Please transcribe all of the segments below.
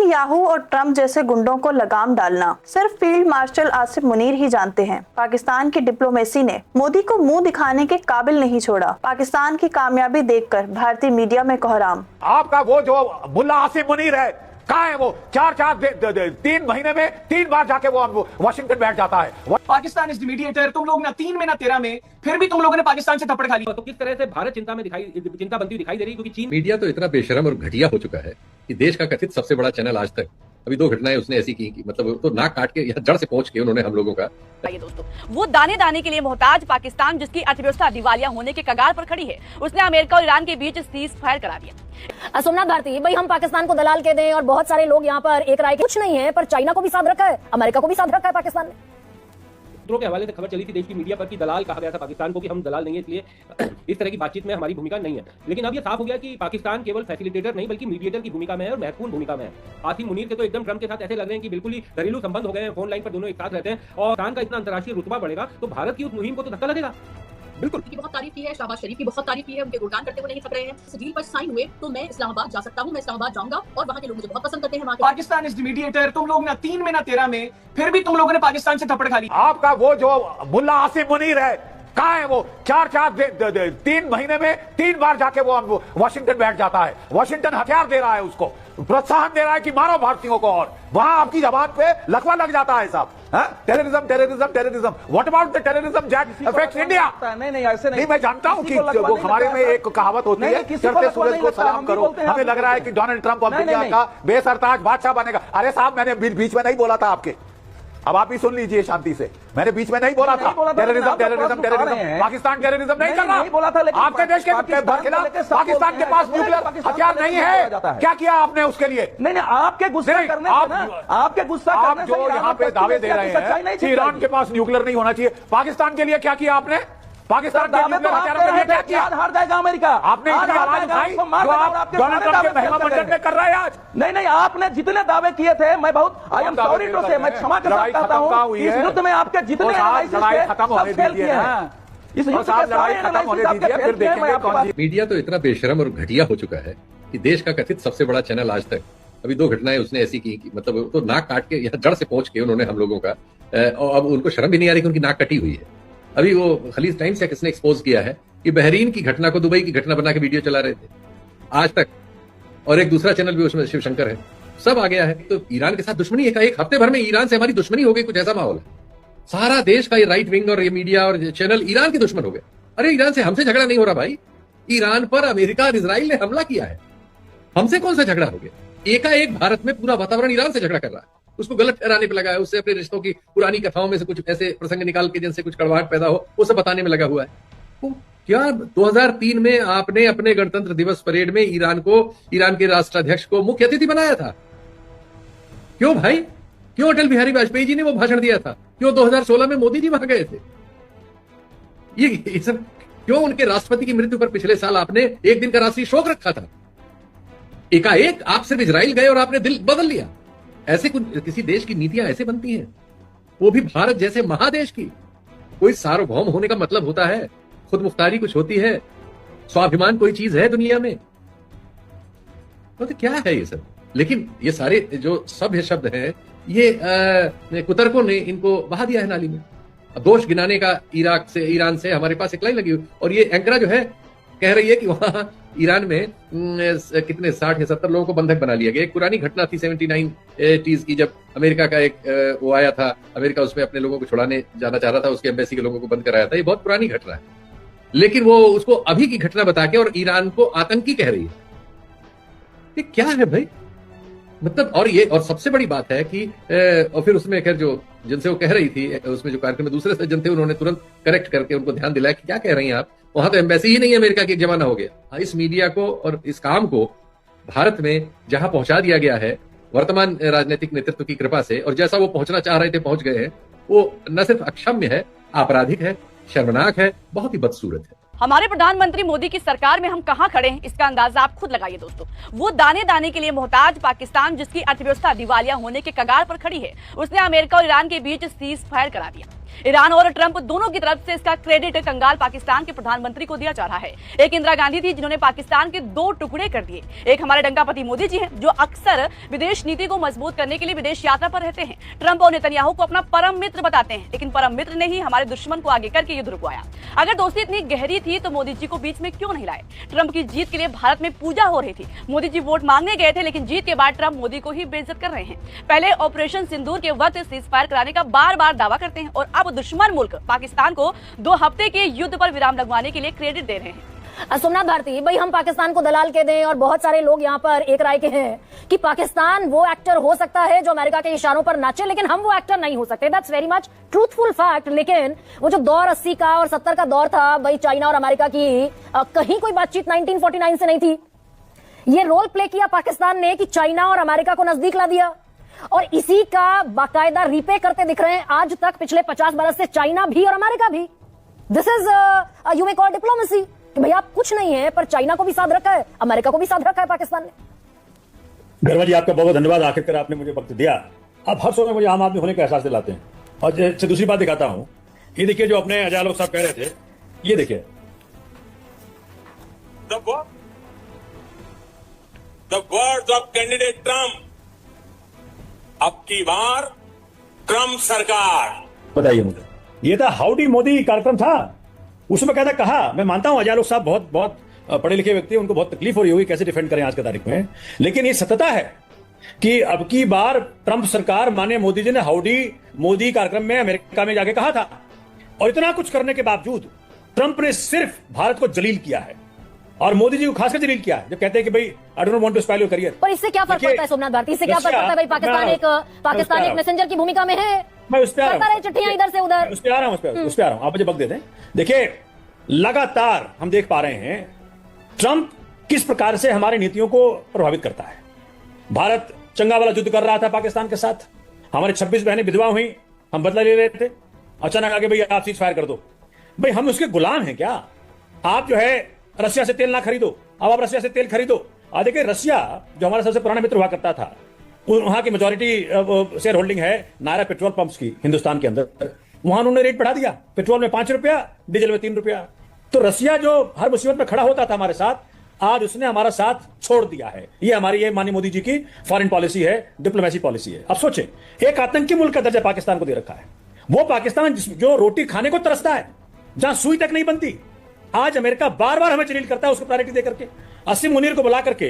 Netanyahu और Trump जैसे गुंडों को लगाम डालना सिर्फ फील्ड मार्शल आसिफ मुनीर ही जानते हैं। पाकिस्तान की डिप्लोमेसी ने मोदी को मुंह दिखाने के काबिल नहीं छोड़ा। पाकिस्तान की कामयाबी देखकर भारतीय मीडिया में कोहराम। आपका वो जो मुल्ला आसिफ मुनीर है, कहाँ है वो? 3 महीने में 3 बार जाके वो वाशिंगटन बैठ जाता है। Pakistan is the mediator. तुम लोग ना 3 में ना 13 में, फिर भी तुम लोगों ने पाकिस्तान से थप्पड़ खा ली। तो किस तरह से भारत चिंता बनती हुई दिखाई दे रही, क्योंकि चीन मीडिया तो इतना बेशरम और घटिया हो चुका है कि देश का कथित सबसे बड़ा चैनल आज तक अभी 2 घटनाएं उसने ऐसी की मतलब तो नाक काट के या जड़ से पहुंच के उन्होंने हम लोगों का। दोस्तों, वो दाने दाने के लिए मोहताज पाकिस्तान, जिसकी अर्थव्यवस्था दिवालिया होने के कगार पर खड़ी है, उसने अमेरिका और ईरान के बीच सीज फायर करा दिया। सोमनाथ भारती, भाई हम पाकिस्तान को दलाल कह दें और बहुत सारे लोग यहाँ पर एक राय कुछ नहीं है, पर चाइना को भी साथ रखा है, अमेरिका को भी साथ रखा है पाकिस्तान ने। सूत्रों के हवाले से खबर चली थी देश की मीडिया पर कि दलाल कहा गया था पाकिस्तान को कि हम दलाल नहीं है, इसलिए इस तरह की बातचीत में हमारी भूमिका नहीं है। लेकिन अब यह साफ हो गया कि पाकिस्तान केवल फैसिलिटेटर नहीं बल्कि मीडिएटर की भूमिका में है और महत्वपूर्ण भूमिका में है। आसिफ मुनीर के तो एकदम ट्रंप के साथ ऐसे लग रहे हैं कि बिल्कुल ही घरेलू संबंध हो गए हैं, फोन लाइन पर दोनों एक साथ रहते हैं। और पाकिस्तान का इतना अंतर्राष्ट्रीय रुतबा बढ़ेगा तो भारत की उस मुहिम को तो धक्का लगेगा। बिल्कुल की बहुत तारीफ की है, शहबाज शरीफ की बहुत तारीफ की है, उनके गुणगान करते हुए नहीं थक रहे हैं। इस डील पर साइन हुए तो मैं इस्लामाबाद जा सकता हूं, मैं इस्लामाबाद जाऊंगा और वहां के लोग मुझे बहुत पसंद करते हैं। Pakistan is the mediator. तुम लोग ना 3 में ना 13 में, फिर भी तुम लोगों ने पाकिस्तान से थप्पड़ खा ली। आपका वो जो मुल्ला आसिफ मुनीर है, कहाँ है वो? 3 महीने में 3 बार जाके वो वाशिंगटन बैठ जाता है। वाशिंगटन हथियार दे रहा है, उसको प्रोत्साहन दे रहा है कि मारो भारतीयों को, और वहां आपकी जबान पे लकवा लग जाता है साहब। Terrorism terrorism terrorism. What about the terrorism that affects India? नहीं ऐसे नहीं। मैं जानता हूं कि वो हमारे में एक कहावत होती है, चढ़ते सूरज को सलाम करो। हमें लग रहा है कि डोनाल्ड ट्रंप अब दुनिया का बेसरताज बादशाह बनेगा। अरे साहब, मैंने बीच में नहीं बोला था आपके, अब आप ही सुन लीजिए शांति से। मैंने बीच में नहीं बोला था terrorism terrorism terrorism. Pakistan terrorism नहीं कर रहा। आपके देश के खिलाफ पाकिस्तान के पास न्यूक्लियर हथियार नहीं है। क्या किया आपने उसके लिए? नहीं, आपके गुस्सा करने आपके गुस्सा आप जो यहाँ पे दावे दे रहे हैं कि ईरान के पास न्यूक्लियर नहीं होना चाहिए, पाकिस्तान के लिए क्या किया आपने? पाकिस्तान के न्यूक्लियर हथियारों के लिए क्या किया? हार जाएगा अमेरिका। आपने इतनी आवाज उठाई जो आप डोनाल्ड ट्रंप के महिमा मंडल में कर रहे हैं आज। नहीं, आपने जितने दावे किए थे, मैं बहुत आई एम सॉरी टू से, मैं क्षमा चाहता हूं। इस युद्ध में आपके जितने लड़ाई खत्म होने दीजिए, इस युद्ध में लड़ाई खत्म होने दीजिए, फिर देखेंगे कौन। मीडिया तो इतना बेशरम और घटिया हो चुका है कि देश का कथित सबसे बड़ा चैनल आज तक अभी 2 घटनाएं उसने ऐसी की मतलब तो नाक काट के या जड़ से पहुंच के उन्होंने हम लोगों का, और अब उनको शर्म भी नहीं आ रही कि उनकी नाक कटी हुई है। अभी वो खलीज टाइम्स या किसने एक्सपोज किया है कि बहरीन की घटना को दुबई की घटना बना के वीडियो चला रहे थे आज तक, और एक दूसरा चैनल भी उसमें शिवशंकर है, सब आ गया है। तो ईरान के साथ दुश्मनी एक हफ्ते भर में ईरान से हमारी दुश्मनी हो गई, कुछ ऐसा माहौल है। सारा देश का ये राइट विंग और ये मीडिया और चैनल ईरान के दुश्मन हो गए। अरे ईरान से हमसे झगड़ा नहीं हो रहा भाई, ईरान पर अमेरिका और इजराइल ने हमला किया है, हमसे कौन सा झगड़ा हो गया? एकाएक भारत में पूरा वातावरण ईरान से झगड़ा कर रहा है, उसको गलत ठहराने पे लगा है, उससे अपने रिश्तों की पुरानी कथाओं में से कुछ ऐसे प्रसंग निकाल के जिनसे कुछ कड़वाहट पैदा हो वो सब बताने में लगा हुआ है। तो क्या 2003 में आपने अपने गणतंत्र दिवस परेड में ईरान के राष्ट्राध्यक्ष को मुख्य अतिथि बनाया था? क्यों भाई? क्यों अटल बिहारी वाजपेयी जी ने वो भाषण दिया था? क्यों 2016 में मोदी जी वहां गए थे? ये सब क्यों? उनके राष्ट्रपति की मृत्यु पर पिछले साल आपने एक दिन का राष्ट्रीय शोक रखा था। एकाएक आप सिर्फ इजराइल गए और आपने दिल बदल लिया। ऐसे किसी देश की नीतियां ऐसे बनती हैं, वो भी भारत जैसे महादेश की। कोई सार्वभौम होने का मतलब होता है खुद मुख्तारी कुछ होती है, स्वाभिमान कोई चीज है दुनिया में, तो क्या है ये सब? लेकिन ये सारे जो सभ्य शब्द हैं ये कुतर्कों ने इनको बहा दिया है नाली में। अब दोष गिनाने का ईरान से हमारे पास एक लाइन लगी हुई, और ये एंकरा जो है कह रही है कि वहां ईरान में कितने 60 या 70 लोगों को बंधक बना लिया गया। एक पुरानी घटना थी 79 की, जब अमेरिका का एक वो आया था, अमेरिका उसमें अपने लोगों को छुड़ाने जाना चाह रहा था, उसके एम्बेसी के लोगों को बंद कराया था। ये बहुत पुरानी घटना है, लेकिन वो उसको अभी की घटना बता के और ईरान को आतंकी कह रही है। ये क्या है भाई? मतलब और सबसे बड़ी बात है कि और फिर उसमें खैर जो जिनसे वो कह रही थी उसमें जो कार्यक्रम में दूसरे सज्जन थे उन्होंने तुरंत करेक्ट करके उनको ध्यान दिलाया कि क्या कह रही हैं आप, वहां तो एम्बेसी ही नहीं है अमेरिका की, एक जमाना हो गया। इस मीडिया को और इस काम को भारत में जहां पहुंचा दिया गया है वर्तमान राजनीतिक नेतृत्व की कृपा से, और जैसा वो पहुंचना चाह रहे थे पहुंच गए हैं, वो न सिर्फ अक्षम्य है, आपराधिक है, शर्मनाक है, बहुत ही बदसूरत है। हमारे प्रधानमंत्री मोदी की सरकार में हम कहां खड़े हैं इसका अंदाजा आप खुद लगाइए दोस्तों। वो दाने दाने के लिए मोहताज पाकिस्तान, जिसकी अर्थव्यवस्था दिवालिया होने के कगार पर खड़ी है, उसने अमेरिका और ईरान के बीच सीज फायर करा दिया। ईरान और ट्रंप दोनों की तरफ से इसका क्रेडिट कंगाल पाकिस्तान के प्रधानमंत्री को दिया जा रहा है। एक इंदिरा गांधी थी जिन्होंने पाकिस्तान के 2 टुकड़े कर दिए। एक हमारे डंकापति मोदी जी हैं जो अक्सर विदेश नीति को मजबूत करने के लिए विदेश यात्रा पर रहते हैं। ट्रंप और नेतन्याहू को अपना परम मित्र बताते हैं, लेकिन परम मित्र ने ही हमारे दुश्मन को आगे करके युद्ध रुकवाया। अगर दोस्ती इतनी गहरी थी तो मोदी जी को बीच में क्यों नहीं लाए? ट्रंप की जीत के लिए भारत में पूजा हो रही थी। मोदी जी वोट मांगने गए थे, लेकिन जीत के बाद ट्रंप मोदी को ही बेइज्जत कर रहे हैं। पहले ऑपरेशन सिंदूर के वक्त सीज फायर कराने का बार बार दावा करते हैं और अब दुश्मन मुल्क पाकिस्तान को 2 हफ्ते के युद्ध पर विराम लगवाने के लिए क्रेडिट दे रहे हैं। सोमनाथ भारती भाई, हम पाकिस्तान को दलाल के दें और बहुत सारे लोग यहाँ पर एक राय के हैं कि पाकिस्तान वो एक्टर हो सकता है जो अमेरिका के इशारों पर नाचे, लेकिन हम वो एक्टर नहीं हो सकते। That's very much truthful fact. लेकिन वो जो दौर 80 का और 70 का दौर था भाई, चाइना और अमेरिका की कहीं कोई बातचीत 1949 से नहीं थी। ये रोल प्ले किया पाकिस्तान ने कि चाइना और अमेरिका को नजदीक ला दिया, और इसी का बाकायदा रीपे करते दिख रहे हैं आज तक पिछले 50 बरस से चाइना भी और अमेरिका भी। This is you may call diplomacy कि भैया आप कुछ नहीं है, पर चाइना को भी साथ रखा है, अमेरिका को भी साथ रखा है पाकिस्तान ने। गरवा जी, आपका बहुत बहुत धन्यवाद, आखिरकार आपने मुझे वक्त दिया। आप हर समय मुझे आम आदमी होने का एहसास दिलाते हैं। और दूसरी बात दिखाता हूं, ये देखिए जो अपने अजय लोग साहब कह रहे थे, ये देखिए the words of candidate Trump, अब की बार ट्रंप सरकार। बताइए मुझे, ये था हाउडी मोदी कार्यक्रम था, उसमें कहता कहा, मैं मानता हूं अजय लोग साहब बहुत बहुत पढ़े लिखे व्यक्ति, उनको बहुत तकलीफ हो रही होगी कैसे डिफेंड करें आज की तारीख में, लेकिन ये सत्यता है कि अब की बार ट्रंप सरकार, माननीय मोदी जी ने हाउडी मोदी कार्यक्रम में अमेरिका में जाके कहा था। और इतना कुछ करने के बावजूद ट्रंप ने सिर्फ भारत को जलील किया है और मोदी जी को खासकर जलील किया है, जब कहते हैं कि भाई I don't want to spoil your career. पर इससे क्या फर्क पड़ता है सोमनाथ भारती? इससे क्या फर्क पड़ता है भाई? पाकिस्तान एक मैसेंजर की भूमिका में है, मैं उस पर आ रहा हूं, चिट्ठियां इधर से उधर, उस पर आ रहा हूं, आप मुझे वक्त दे दें। देखिए, लगातार हम देख पा रहे हैं ट्रंप किस प्रकार से हमारी नीतियों को प्रभावित करता है। भारत चंगा वाला युद्ध कर रहा था पाकिस्तान के साथ, हमारे 26 बहनें विधवा हुई, हम बदला ले रहे थे, अचानक आगे भाई आप सीज फायर कर दो। भाई हम उसके गुलाम हैं क्या? आप जो है रशिया से तेल ना खरीदो, अब आप रशिया से तेल खरीदो। देखिए, रशिया जो हमारा सबसे पुराना मित्र हुआ करता था, वहां की मेजोरिटी शेयर होल्डिंग है नायरा पेट्रोल पंप्स की हिंदुस्तान के अंदर, वहां उन्होंने रेट बढ़ा दिया, पेट्रोल में 5 रुपया, डीजल में 3 रुपया। तो रशिया जो हर मुसीबत में खड़ा होता था हमारे साथ, आज उसने हमारा साथ छोड़ दिया है। ये हमारी, ये माननीय मोदी जी की फॉरेन पॉलिसी है, डिप्लोमेसी पॉलिसी है। अब सोचें, एक आतंकी मुल्क का दर्जा पाकिस्तान को दे रखा है, वो पाकिस्तान जो रोटी खाने को तरसता है, जहां सुई तक नहीं बनती, आज अमेरिका बार बार हमें जलील करता है उसको प्रायोरिटी दे करके। असीम मुनीर को बुला करके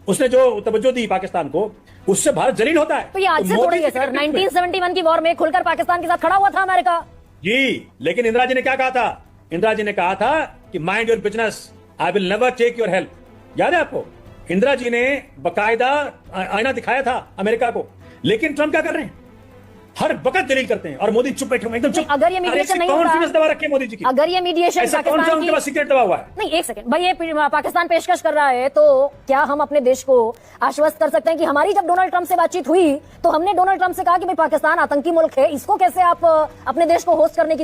उसने जो तवज्जो दी पाकिस्तान को, उससे भारत जलील होता है। तो ये आज से थोड़ी है सर, 1971 की वॉर में खुलकर पाकिस्तान के साथ खड़ा हुआ था अमेरिका जी। लेकिन इंदिरा जी ने क्या कहा था? इंदिरा जी ने कहा था कि mind your business, I will never take your help. याद है आपको? इंदिरा जी ने बकायदा आईना दिखाया था अमेरिका को। लेकिन ट्रंप क्या कर रहे हैं? हर वक्त जलील करते हैं और मोदी चुप बैठे हुए एकदम चुप। अगर ये मीडिएशन नहीं होता, दवा रखी है मोदी जी की, अगर ये मीडिएशन पाकिस्तान की सीक्रेट दवा हुआ है। नहीं, एक सेकंड भाई, ये पाकिस्तान पेशकश कर रहा है, तो क्या हम अपने देश को आश्वस्त कर सकते हैं कि हमारी जब डोनाल्ड ट्रंप से बातचीत हुई तो हमने डोनाल्ड ट्रंप से कहा कि भाई पाकिस्तान आतंकी मुल्क है, इसको कैसे आप अपने देश को होस्ट करने की,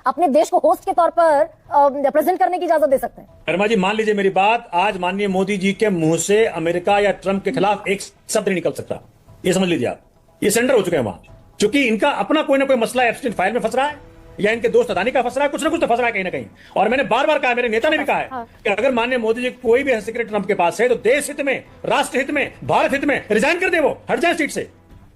अपने देश को होस्ट के तौर पर रिप्रेजेंट करने की इजाजत दे सकते हैं? शर्मा जी, मान लीजिए मेरी बात, आज माननीय मोदी जी के मुंह से अमेरिका या ट्रंप के खिलाफ एक शब्द नहीं निकल सकता, ये समझ लीजिए आप। ये सेंडर हो चुके हैं वहां, क्योंकि इनका अपना कोई ना कोई मसला एब्स्टिन फाइल में फंस रहा है, या इनके दोस्त अदानी का फंस रहा है, कुछ ना कुछ तो फंस रहा है कहीं ना कहीं। और मैंने बार बार कहा, मेरे नेता ने भी कहा है कि अगर माननीय मोदी जी कोई भी सीक्रेट ट्रंप के पास है तो देश हित में, राष्ट्र हित में, भारत हित में रिजाइन कर दे, वो हट जाए सीट से,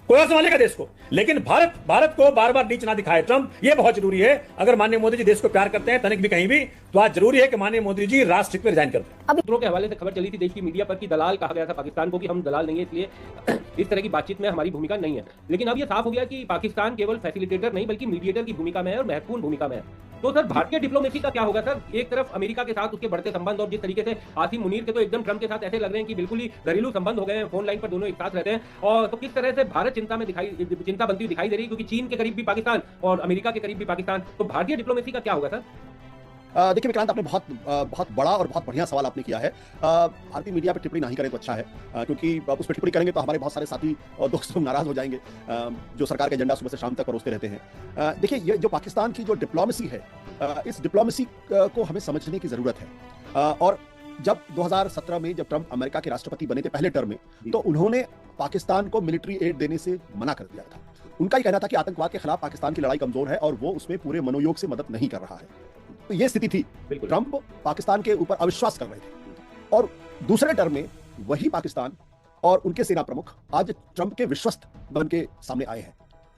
कोई और संभालेगा देश को। लेकिन भारत को बार बार नीच ना दिखाए ट्रंप, ये बहुत जरूरी है। अगर माननीय मोदी जी देश को प्यार करते हैं तनिक भी कहीं भी, तो आज जरूरी है कि माननीय मोदी जी राष्ट्र हित में रिजाइन कर दें। सूत्रों के हवाले से खबर चली थी देश की मीडिया पर कि दलाल कहा गया था पाकिस्तान को कि हम दलाल नहीं है, इसलिए इस तरह की बातचीत में हमारी भूमिका नहीं है। लेकिन अब यह साफ हो गया कि पाकिस्तान केवल फैसिलिटेटर नहीं बल्कि मीडिएटर की भूमिका में है और महत्वपूर्ण भूमिका में है। तो सर, भारतीय डिप्लोमेसी का क्या होगा सर? एक तरफ अमेरिका के साथ उसके बढ़ते संबंध, और जिस तरीके से आसिम मुनीर के तो एकदम ट्रंप के साथ ऐसे लग रहे हैं कि बिल्कुल ही घरेलू संबंध हो गए हैं, फोन लाइन पर दोनों एक साथ रहते हैं। और तो किस तरह से भारत चिंता बनती हुई दिखाई दे रही है, क्योंकि चीन के करीब भी पाकिस्तान और अमेरिका के करीब भी पाकिस्तान। तो भारतीय डिप्लोमेसी का क्या होगा सर? देखिए विक्रांत, आपने बहुत बड़ा और बहुत बढ़िया सवाल आपने किया है। भारतीय मीडिया पर टिप्पणी नहीं करें तो अच्छा है, क्योंकि उस पर टिप्पणी करेंगे तो हमारे बहुत सारे साथी और दोस्त नाराज हो जाएंगे, जो सरकार के एजेंडा सुबह से शाम तक परोसते रहते हैं। देखिए, ये जो पाकिस्तान की जो डिप्लोमेसी है, इस डिप्लोमेसी को हमें समझने की जरूरत है। और जब 2017 में जब ट्रंप अमेरिका के राष्ट्रपति बने थे पहले टर्म में, तो उन्होंने पाकिस्तान को मिलिट्री एड देने से मना कर दिया था। उनका ही कहना था कि आतंकवाद के खिलाफ पाकिस्तान की लड़ाई कमजोर है और वो उसमें पूरे मनोयोग से मदद नहीं कर रहा है। तो ये स्थिति थी। ट्रंप पाकिस्तान के ऊपर अविश्वास कर रहे थे, और दूसरे टर्म में वही पाकिस्तान और उनके सेना प्रमुख आज ट्रंप के विश्वस्त बन के सामने आए हैं।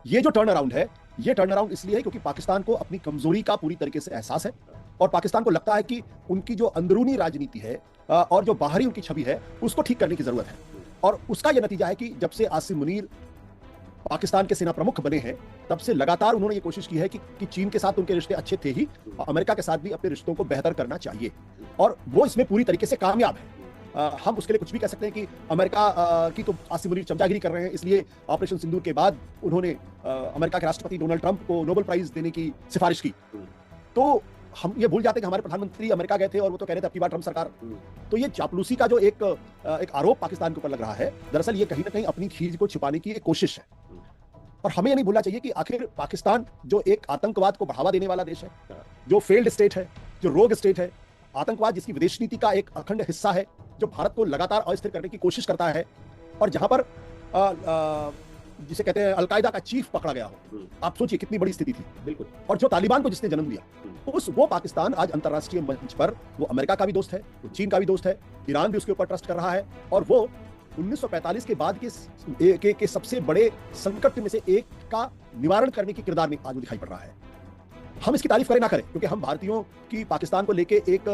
ये जो टर्न अराउंड है, ये टर्न अराउंड इसलिए है क्योंकि पाकिस्तान को अपनी कमजोरी का पूरी तरीके से एहसास है, और पाकिस्तान को लगता है कि उनकी जो अंदरूनी राजनीति है और जो बाहरी उनकी छवि है, उसको ठीक करने की जरूरत है। और उसका यह नतीजा है कि जब से आसिम मुनीर पाकिस्तान के सेना प्रमुख बने हैं, तब से लगातार उन्होंने ये कोशिश की है कि चीन के साथ उनके रिश्ते अच्छे थे ही, अमेरिका के साथ भी अपने रिश्तों को बेहतर करना चाहिए, और वो इसमें पूरी तरीके से कामयाब है। हम उसके लिए कुछ भी कह सकते हैं कि अमेरिका की तो आसिम मुनीर चमचागिरी कर रहे हैं, इसलिए ऑपरेशन सिंदूर के बाद उन्होंने अमेरिका के राष्ट्रपति डोनाल्ड ट्रंप को नोबेल प्राइज देने की सिफारिश की। तो हम ये भूल जाते हैं कि हमारे प्रधानमंत्री अमेरिका गए थे और वो तो कह रहे थे अब की बार ट्रंप सरकार। तो ये चापलूसी का जो एक आरोप पाकिस्तान के ऊपर लग रहा है, दरअसल ये कहीं ना कहीं अपनी चीज को छिपाने की एक कोशिश है। और हमें ये नहीं भूलना चाहिए कि आखिर पाकिस्तान जो एक आतंकवाद को बढ़ावा देने वाला देश है, जो फेल्ड स्टेट है, जो रोग स्टेट है, आतंकवाद जिसकी विदेश नीति का एक अखंड हिस्सा है, जो भारत को लगातार अस्थिर करने की कोशिश करता है, और जहां पर जिसे कहते हैं अलकायदा का चीफ पकड़ा गया हो, आप सोचिए कितनी बड़ी स्थिति थी। बिल्कुल। और जो तालिबान को जिसने जन्म दिया, वो पाकिस्तान आज अंतर्राष्ट्रीय मंच पर वो अमेरिका का भी दोस्त है, वो चीन का भी दोस्त है, ईरान भी उसके ऊपर ट्रस्ट कर रहा है, और वो 1945 के बाद के सबसे बड़े संकट में से एक का निवारण करने की किरदार में आज वो दिखाई पड़ रहा है। हम इसकी तारीफ करें ना करें, क्योंकि हम भारतीयों की पाकिस्तान को लेके एक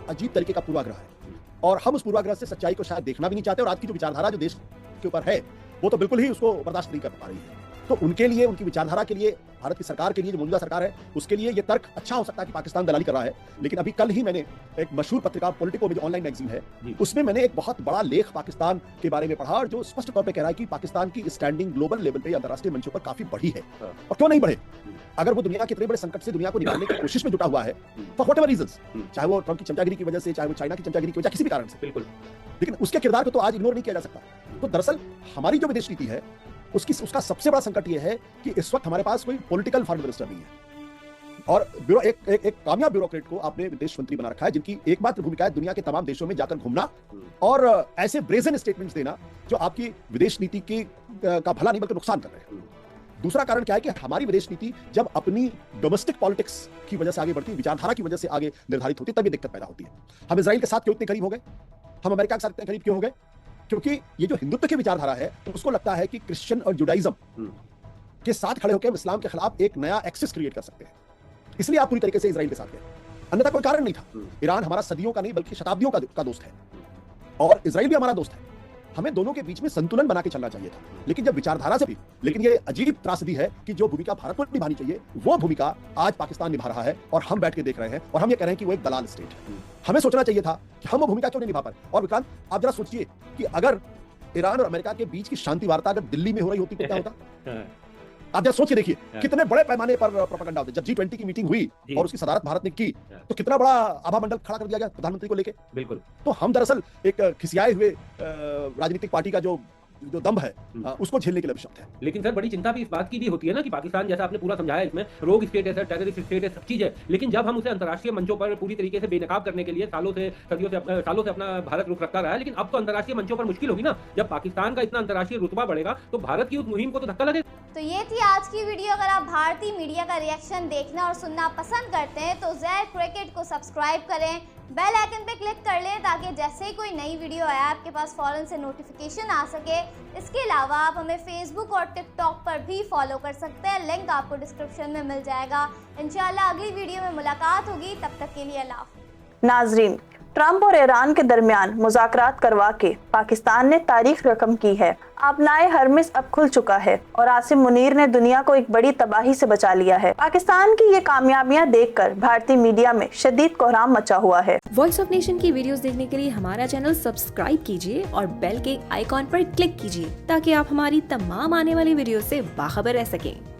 अजीब तरीके का पूर्वाग्रह है, और हम उस पूर्वाग्रह से सच्चाई को शायद देखना भी नहीं चाहते, और आज की जो विचारधारा जो देश के ऊपर है, वो तो बिल्कुल ही उसको बर्दाश्त नहीं कर पा रही है। तो उनके लिए, उनकी विचारधारा के लिए, भारत की सरकार के लिए, जो मौजूदा सरकार है, उसके लिए ये तर्क अच्छा हो सकता है कि पाकिस्तान दलाली कर रहा है। लेकिन अभी कल ही मैंने एक मशहूर पत्रिका पॉलिटिको में जो ऑनलाइन मैगजीन है, उसमें मैंने एक बहुत बड़ा लेख पाकिस्तान के बारे में पढ़ा, और जो स्पष्ट तौर पे कह रहा है कि पाकिस्तान की स्टैंडिंग ग्लोबल लेवल पे, अंतर्राष्ट्रीय मंचों पर काफी बढ़ी है। और क्यों नहीं बढ़े? अगर वो दुनिया के इतने बड़े संकट से दुनिया को निकालने की कोशिश में जुटा हुआ है, फॉर व्हाटएवर रीजंस, चाहे वो ट्रंप की चमचागिरी की वजह से, चाहे वो चाइना की चमचागिरी की वजह, किसी भी कारण से, बिल्कुल, लेकिन उसके किरदार को तो आज इग्नोर नहीं किया जा सकता। तो दरअसल हमारी जो विदेश नीति है, उसका सबसे बड़ा संकट यह है कि इस वक्त हमारे पास कोई पॉलिटिकल फॉरेन मिनिस्टर नहीं है, और एक कामयाब ब्यूरोक्रेट को आपने विदेश मंत्री बना रखा है, जिनकी एकमात्र भूमिका है दुनिया के तमाम देशों में जाकर घूमना और ऐसे ब्रेजन स्टेटमेंट्स देना जो आपकी विदेश नीति का भला नहीं बल्कि नुकसान कर रहे हैं। दूसरा कारण क्या है कि हमारी विदेश नीति जब अपनी डोमेस्टिक पॉलिटिक्स की वजह से आगे बढ़ती है, विचारधारा की वजह से आगे निर्धारित होती है, तब ये दिक्कत पैदा होती है। हम इजराइल के साथ क्यों इतने करीब हो गए? हम अमेरिका के साथ इतने करीब क्यों हो गए? क्योंकि ये जो हिंदुत्व की विचारधारा है, तो उसको लगता है कि क्रिश्चियन और जुडाइज्म के साथ खड़े होकर इस्लाम के खिलाफ एक नया एक्सिस क्रिएट कर सकते हैं, इसलिए आप पूरी तरीके से इजराइल के साथ गए, अन्यथा कोई कारण नहीं था। ईरान हमारा सदियों का नहीं बल्कि शताब्दियों का दोस्त है, और इजराइल भी हमारा दोस्त है। हमें दोनों के बीच में संतुलन बना के चलना चाहिए था, लेकिन जब विचारधारा से भी, लेकिन ये अजीब त्रासदी है कि जो भूमिका भारत को निभानी चाहिए, वो भूमिका आज पाकिस्तान निभा रहा है, और हम बैठ के देख रहे हैं, और हम ये कह रहे हैं कि वो एक दलाल स्टेट है। हमें सोचना चाहिए था कि हम वो भूमिका क्यों नहीं निभा पाए। और विक्रांत, आप जरा सोचिए कि अगर ईरान और अमेरिका के बीच की शांति वार्ता अगर दिल्ली में हो रही होती तो क्या होता? आप जरा सोच के देखिए कितने बड़े पैमाने पर प्रोपेगेंडा होते। जब G20 की मीटिंग हुई और उसकी सदारत भारत ने की, तो कितना बड़ा आभा मंडल खड़ा कर दिया गया प्रधानमंत्री को लेके। बिल्कुल। तो हम दरअसल एक खिसियाए हुए राजनीतिक पार्टी का जो दम है, उसको झेलने के लिए अभिशप्त है। लेकिन सर, बड़ी चिंता भी इस बात की भी होती है ना कि पाकिस्तान, जैसा आपने पूरा समझाया, इसमें रोग स्टेट है सर, टेररिस्ट स्टेट है, सब चीज है, लेकिन जब हम उसे अंतर्राष्ट्रीय मंचों पर पूरी तरीके से बेनकाब करने के लिए सालों से अपना भारत रुख रखता रहा है, लेकिन अब तो अंतर्राष्ट्रीय मंचों पर मुश्किल होगी ना। जब पाकिस्तान का इतना अंतर्राष्ट्रीय रुतबा बढ़ेगा तो भारत की उस मुहिम को तो धक्का लगेगा। तो ये थी आज की वीडियो। अगर आप भारतीय मीडिया का रिएक्शन देखना और सुनना पसंद करते हैं तो ज़ेड क्रिकेट को सब्सक्राइब करें, बेल आइकन पे क्लिक कर लें, ताकि जैसे ही कोई नई वीडियो आए आपके पास फौरन से नोटिफिकेशन आ सके। इसके अलावा आप हमें फेसबुक और टिकटॉक पर भी फॉलो कर सकते हैं, लिंक आपको डिस्क्रिप्शन में मिल जाएगा। इंशाल्लाह अगली वीडियो में मुलाकात होगी, तब तक के लिए अल्लाह हाफ़िज़। नाजरीन, ट्रंप और ईरान के दरमियान मुज़ाकरात करवा के पाकिस्तान ने तारीख रकम की है। आबनाए हरमिस अब खुल चुका है और आसिम मुनीर ने दुनिया को एक बड़ी तबाही से बचा लिया है। पाकिस्तान की ये कामयाबियां देखकर भारतीय मीडिया में शदीद कोहराम मचा हुआ है। वॉइस ऑफ नेशन की वीडियोस देखने के लिए हमारा चैनल सब्सक्राइब कीजिए और बेल के आइकॉन पर क्लिक कीजिए, ताकि आप हमारी तमाम आने वाली वीडियो से बाखबर रह सकें।